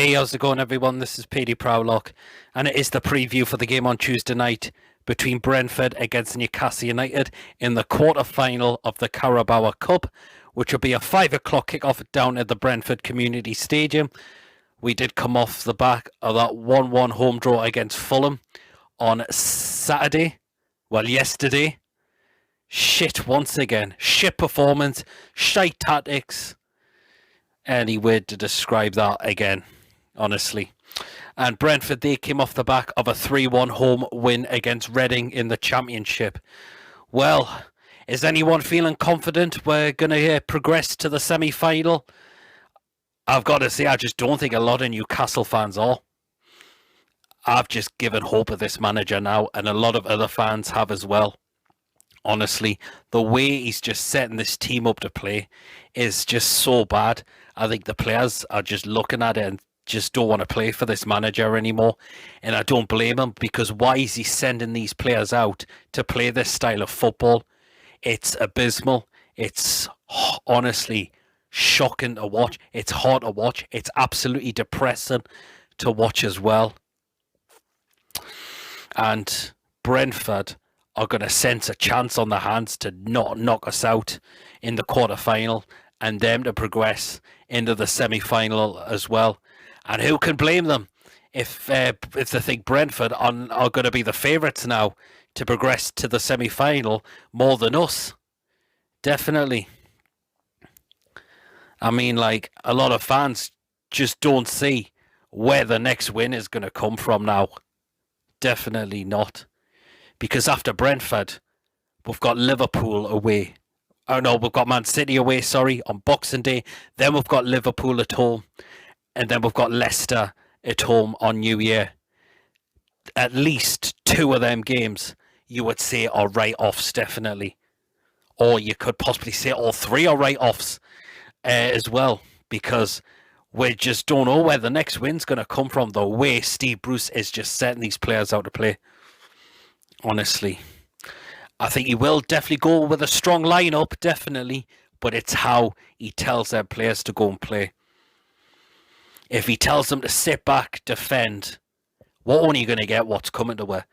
Hey, how's it going, everyone? This is PD Proudlock, and it is the preview for the game on Tuesday night between Brentford against Newcastle United in the quarter-final of the Carabao Cup, which will be a 5 o'clock kickoff down at the Brentford Community Stadium. We did come off the back of that 1-1 home draw against Fulham on Saturday. Well, yesterday. Shit once again. Shit performance. Shite tactics. Any word to describe that again, honestly. And Brentford, they came off the back of a 3-1 home win against Reading in the Championship. Well, is anyone feeling confident we're going to progress to the semi-final? I've got to say, I just don't think a lot of Newcastle fans are. I've just given hope of this manager now, and a lot of other fans have as well. Honestly, the way he's just setting this team up to play is just so bad. I think the players are just looking at it and just don't want to play for this manager anymore. And I don't blame him, because why is he sending these players out to play this style of football? It's abysmal. It's honestly shocking to watch. It's hard to watch. It's absolutely depressing to watch as well. And Brentford are going to sense a chance on their hands to not knock us out in the quarter-final and them to progress into the semi-final as well. And who can blame them if they think Brentford are going to be the favourites now to progress to the semi-final more than us? Definitely. I mean, like, a lot of fans just don't see where the next win is going to come from now. Definitely not. Because after Brentford, we've got Liverpool away. Oh no, we've got Man City away, on Boxing Day. Then we've got Liverpool at home. And then we've got Leicester at home on New Year. At least two of them games, you would say, are write-offs, definitely. Or you could possibly say all three are write-offs as well. Because we just don't know where the next win's going to come from. The way Steve Bruce is just setting these players out to play. Honestly, I think he will definitely go with a strong lineup, definitely, but it's how he tells their players to go and play. If he tells them to sit back, defend, we're only going to get what's coming to her.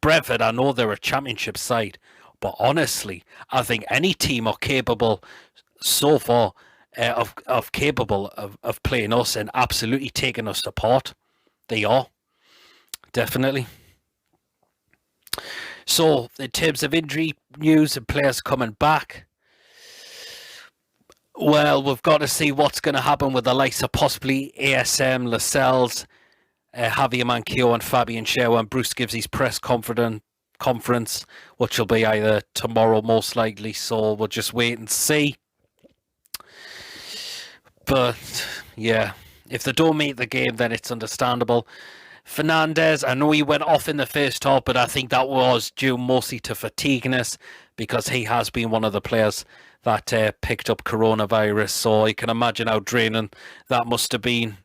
Brentford, I know they're a championship side, but honestly, I think any team are capable so far of playing us and absolutely taking us apart. They are, definitely. So, in terms of injury news and players coming back, well, we've got to see what's going to happen with the likes of possibly ASM, Lascelles, Javier Manquillo and Fabian Schär when Bruce gives his press conference, which will be either tomorrow most likely, so we'll just wait and see. But, yeah, if they don't make the game, then it's understandable. Fernandez, I know he went off in the first half, but I think that was due mostly to fatigueness, because he has been one of the players that picked up coronavirus, so I can imagine how draining that must have been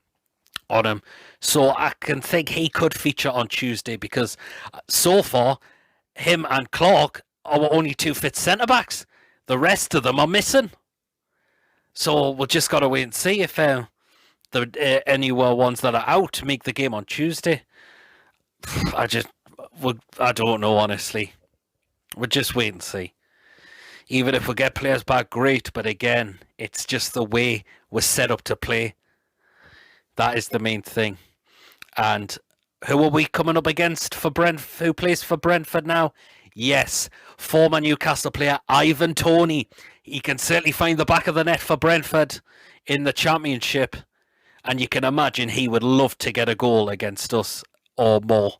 on him. So I can think he could feature on Tuesday, because so far, him and Clark are our only two fit centre-backs. The rest of them are missing. So we've just got to wait and see if any ones that are out make the game on Tuesday. I don't know, honestly. We'll just wait and see. Even if we get players back, great, but again, it's just the way we're set up to play. That is the main thing. And who are we coming up against for Brentford? Who plays for Brentford now? Yes, former Newcastle player Ivan Toney. He can certainly find the back of the net for Brentford in the Championship. And you can imagine he would love to get a goal against us or more.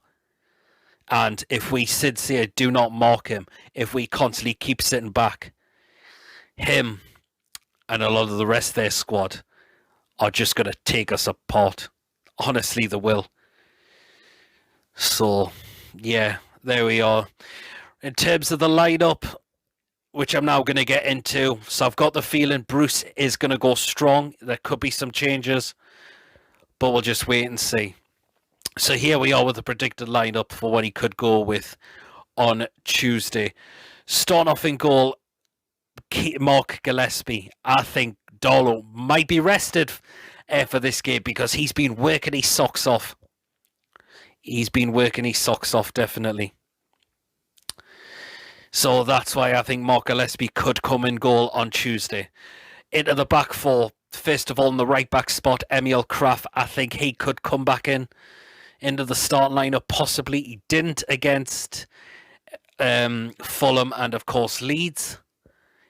And if we sincere do not mark him, if we constantly keep sitting back, him and a lot of the rest of their squad are just going to take us apart. Honestly, they will. So, yeah, there we are. In terms of the lineup, which I'm now going to get into, so I've got the feeling Bruce is going to go strong. There could be some changes, but we'll just wait and see. So here we are with the predicted lineup for what he could go with on Tuesday. Starting off in goal, Mark Gillespie. I think Darlow might be rested for this game because he's been working his socks off. He's been working his socks off, definitely. So that's why I think Mark Gillespie could come in goal on Tuesday. Into the back four, first of all, in the right back spot, Emil Kraft, I think he could come back into the start lineup. Possibly he didn't against Fulham and, of course, Leeds.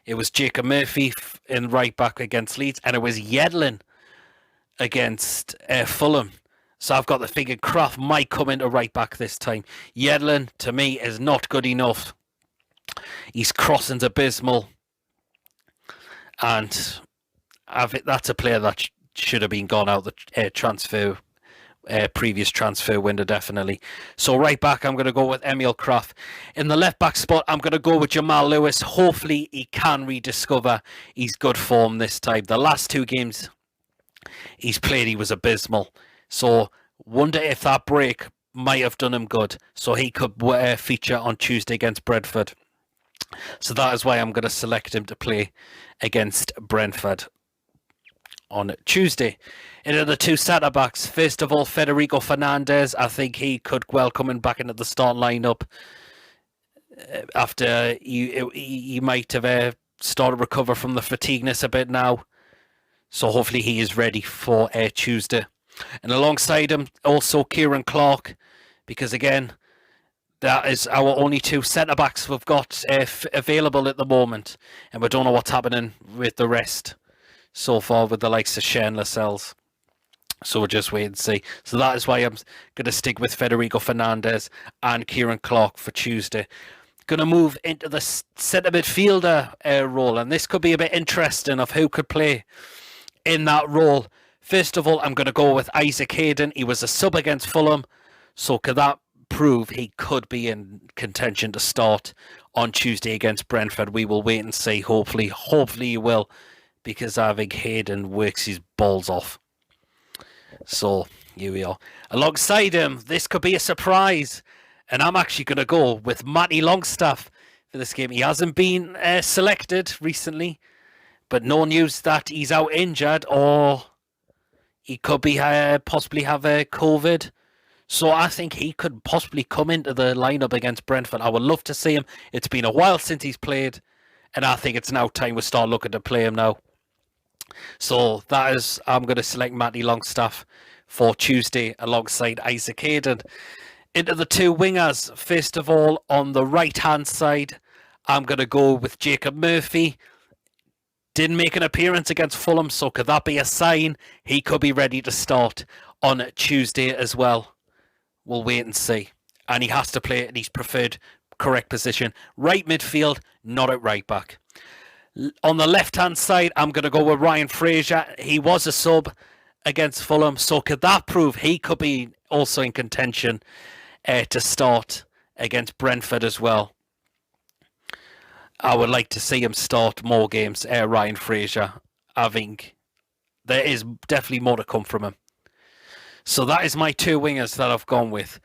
It was Jacob Murphy in right back against Leeds, and it was Yedlin against Fulham. So I've got the figure Kraft might come into right back this time. Yedlin, to me, is not good enough. His crossing's abysmal. And that's a player that should have been gone out the previous transfer window, definitely. So right back, I'm going to go with Emil Kraft. In the left back spot, I'm going to go with Jamal Lewis. Hopefully, he can rediscover his good form this time. The last two games he's played, he was abysmal. So wonder if that break might have done him good. So he could feature on Tuesday against Brentford. So that is why I'm going to select him to play against Brentford on Tuesday. Into the two centre backs. First of all, Federico Fernandez. I think he could well come back into the start lineup after he might have started to recover from the fatigueness a bit now. So hopefully he is ready for Tuesday. And alongside him, also Kieran Clark, because again, that is our only two centre-backs we've got available at the moment. And we don't know what's happening with the rest so far with the likes of Shane Lascelles. So we'll just wait and see. So that is why I'm going to stick with Federico Fernandez and Kieran Clark for Tuesday. Going to move into the centre midfielder role. And this could be a bit interesting of who could play in that role. First of all, I'm going to go with Isaac Hayden. He was a sub against Fulham. So could that prove he could be in contention to start on Tuesday against Brentford? We will wait and see. Hopefully he will, because I think Hayden works his balls off. So here we are. Alongside him, this could be a surprise, and I'm actually going to go with Matty Longstaff for this game. He hasn't been selected recently, but no news that he's out injured or he could be possibly have COVID. So I think he could possibly come into the lineup against Brentford. I would love to see him. It's been a while since he's played, and I think it's now time we start looking to play him now. So that is, I'm going to select Matty Longstaff for Tuesday alongside Isaac Hayden. Into the two wingers. First of all, on the right-hand side, I'm going to go with Jacob Murphy. Didn't make an appearance against Fulham, so could that be a sign he could be ready to start on Tuesday as well? We'll wait and see. And he has to play in his preferred correct position. Right midfield, not at right back. On the left-hand side, I'm going to go with Ryan Fraser. He was a sub against Fulham, so could that prove he could be also in contention to start against Brentford as well? I would like to see him start more games, Ryan Fraser. I think there is definitely more to come from him. So that is my two wingers that I've gone with.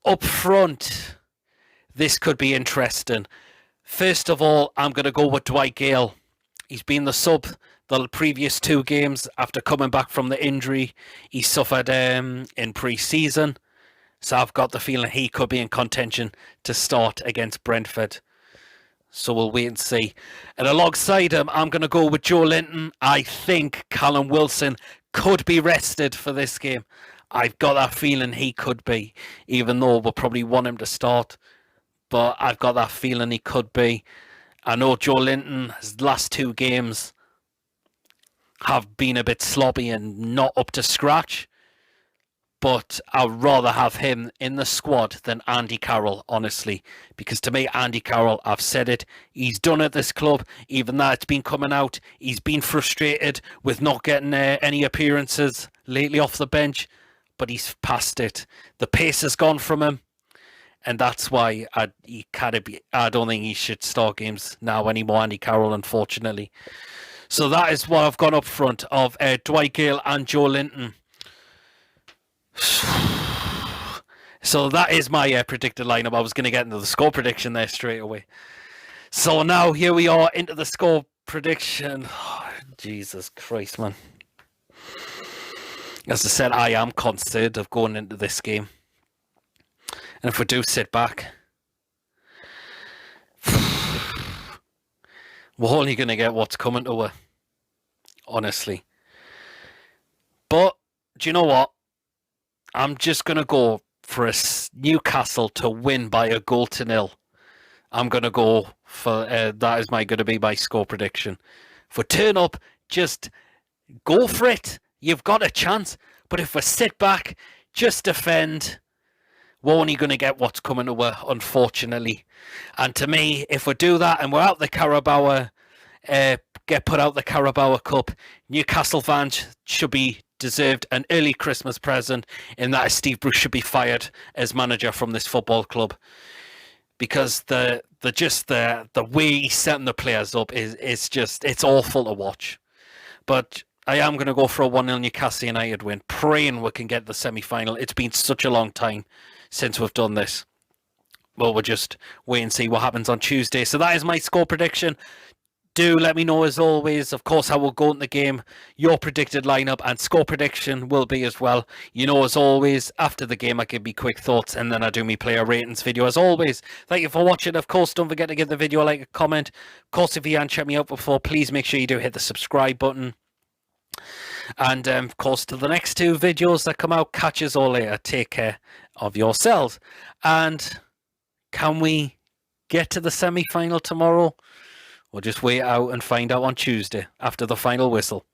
Up front, this could be interesting. First of all, I'm going to go with Dwight Gale. He's been the sub the previous two games after coming back from the injury he suffered in pre-season. So I've got the feeling he could be in contention to start against Brentford. So we'll wait and see. And alongside him, I'm going to go with Joe Linton. I think Callum Wilson could be rested for this game. I've got that feeling he could be, even though we'll probably want him to start. But I've got that feeling he could be. I know Joe Linton, his last two games have been a bit sloppy and not up to scratch. But I'd rather have him in the squad than Andy Carroll, honestly. Because to me, Andy Carroll, I've said it, he's done at this club. Even though it's been coming out, he's been frustrated with not getting any appearances lately off the bench. But he's past it. The pace has gone from him. And that's why I don't think he should start games now anymore, Andy Carroll, unfortunately. So that is what I've gone up front of Dwight Gale and Joe Linton. So that is my predicted lineup. I was going to get into the score prediction there straight away. So now here we are into the score prediction. Oh, Jesus Christ, man. As I said, I am concerned of going into this game. And if we do sit back, we're only going to get what's coming to her, honestly. But, do you know what? I'm just going to go for a Newcastle to win by a 1-0. I'm going to go for, that is going to be my score prediction. If we turn up, just go for it. You've got a chance. But if we sit back, just defend, we're only going to get what's coming to her, unfortunately. And to me, if we do that and we're out the Carabao, get put out the Carabao Cup, Newcastle fans should be deserved an early Christmas present in that Steve Bruce should be fired as manager from this football club. Because the way he's setting the players up is just, it's awful to watch. But I am going to go for a 1-0 Newcastle United win, praying we can get the semi-final. It's been such a long time since we've done this. Well, we'll just wait and see what happens on Tuesday. So that is my score prediction. Do let me know, as always, of course, how we'll go in the game, your predicted lineup and score prediction will be as well. You know, as always, after the game, I give me quick thoughts and then I do me player ratings video. As always, thank you for watching. Of course, don't forget to give the video a like, a comment. Of course, if you haven't checked me out before, please make sure you do hit the subscribe button. And, of course, to the next 2 videos that come out, catch us all later. Take care of yourselves. And can we get to the semi-final tomorrow? We'll just wait out and find out on Tuesday after the final whistle.